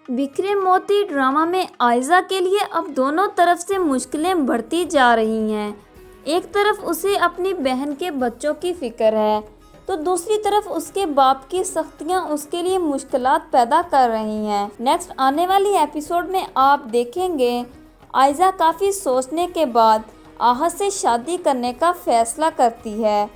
बिखरे मोती ड्रामा में आयशा के लिए अब दोनों तरफ से मुश्किलें बढ़ती जा रही हैं। एक तरफ उसे अपनी बहन के बच्चों की फिक्र है, तो दूसरी तरफ उसके बाप की सख्तियां उसके लिए मुश्किलात पैदा कर रही हैं। नेक्स्ट आने वाली एपिसोड में आप देखेंगे आयशा काफ़ी सोचने के बाद आहत से शादी करने का फैसला करती है।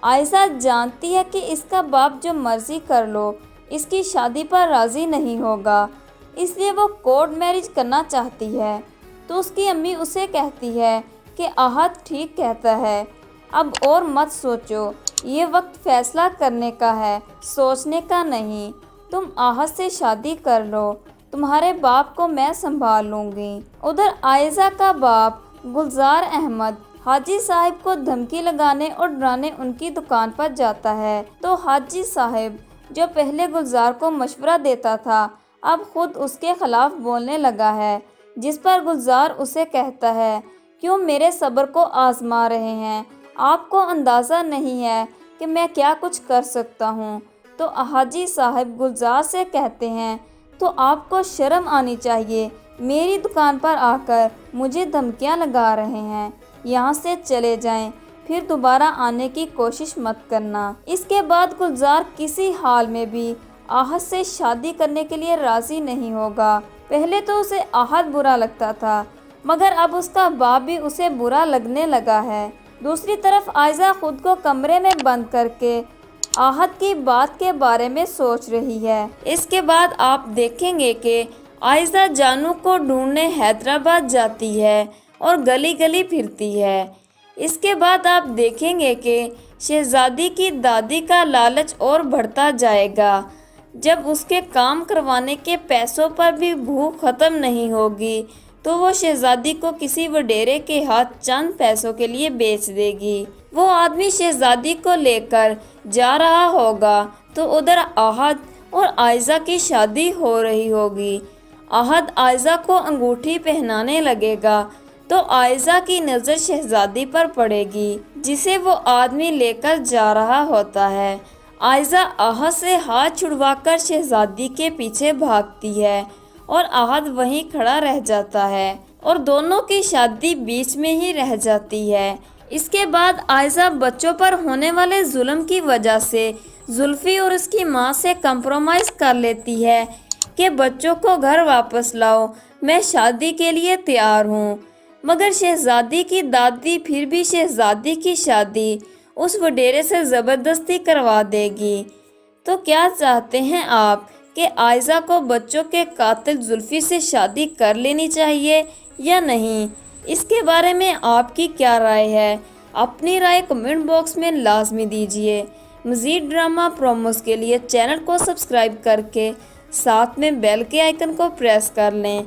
आयशा जानती है कि इसका बाप जो मर्जी कर लो इसकी शादी पर राज़ी नहीं होगा, इसलिए वो कोर्ट मैरिज करना चाहती है। तो उसकी अम्मी उसे कहती है कि आहत ठीक कहता है, अब और मत सोचो, ये वक्त फैसला करने का है, सोचने का नहीं। तुम आहत से शादी कर लो, तुम्हारे बाप को मैं संभाल लूँगी। उधर आयशा का बाप गुलजार अहमद हाजी साहब को धमकी लगाने और डराने उनकी दुकान पर जाता है। तो हाजी साहब जो पहले गुलजार को मशवरा देता था अब खुद उसके खिलाफ बोलने लगा है, जिस पर गुलजार उसे कहता है, क्यों मेरे सब्र को आजमा रहे हैं, आपको अंदाज़ा नहीं है कि मैं क्या कुछ कर सकता हूँ। तो हाजी साहब गुलजार से कहते हैं, तो आपको शर्म आनी चाहिए, मेरी दुकान पर आकर मुझे धमकियाँ लगा रहे हैं, यहाँ से चले जाएं, फिर दोबारा आने की कोशिश मत करना। इसके बाद गुलजार किसी हाल में भी आहत से शादी करने के लिए राज़ी नहीं होगा। पहले तो उसे आहत बुरा लगता था, मगर अब उसका बाप भी उसे बुरा लगने लगा है। दूसरी तरफ आयशा खुद को कमरे में बंद करके आहत की बात के बारे में सोच रही है। इसके बाद आप देखेंगे कि आयशा जानू को ढूंढने हैदराबाद जाती है और गली गली फिरती है। इसके बाद आप देखेंगे कि शहजादी की दादी का लालच और बढ़ता जाएगा। जब उसके काम करवाने के पैसों पर भी भूख ख़त्म नहीं होगी तो वो शहजादी को किसी वडेरे के हाथ चंद पैसों के लिए बेच देगी। वो आदमी शहजादी को लेकर जा रहा होगा तो उधर आहत और आयशा की शादी हो रही होगी। आहत आयशा को अंगूठी पहनाने लगेगा तो आयशा की नज़र शहजादी पर पड़ेगी, जिसे वो आदमी लेकर जा रहा होता है। आयशा आहत से हाथ छुड़वाकर शहजादी के पीछे भागती है और आहत वहीं खड़ा रह जाता है और दोनों की शादी बीच में ही रह जाती है। इसके बाद आयशा बच्चों पर होने वाले जुल्म की वजह से जुल्फी और उसकी माँ से कंप्रोमाइज़ कर लेती है कि बच्चों को घर वापस लाओ, मैं शादी के लिए तैयार हूँ। मगर शहजादी की दादी फिर भी शहजादी की शादी उस वडेरे से ज़बरदस्ती करवा देगी। तो क्या चाहते हैं आप कि आयशा को बच्चों के कातिल जुल्फी से शादी कर लेनी चाहिए या नहीं? इसके बारे में आपकी क्या राय है? अपनी राय कमेंट बॉक्स में लाजमी दीजिए। मज़ीद ड्रामा प्रोमोस के लिए चैनल को सब्सक्राइब करके साथ में बेल के आइकन को प्रेस कर लें।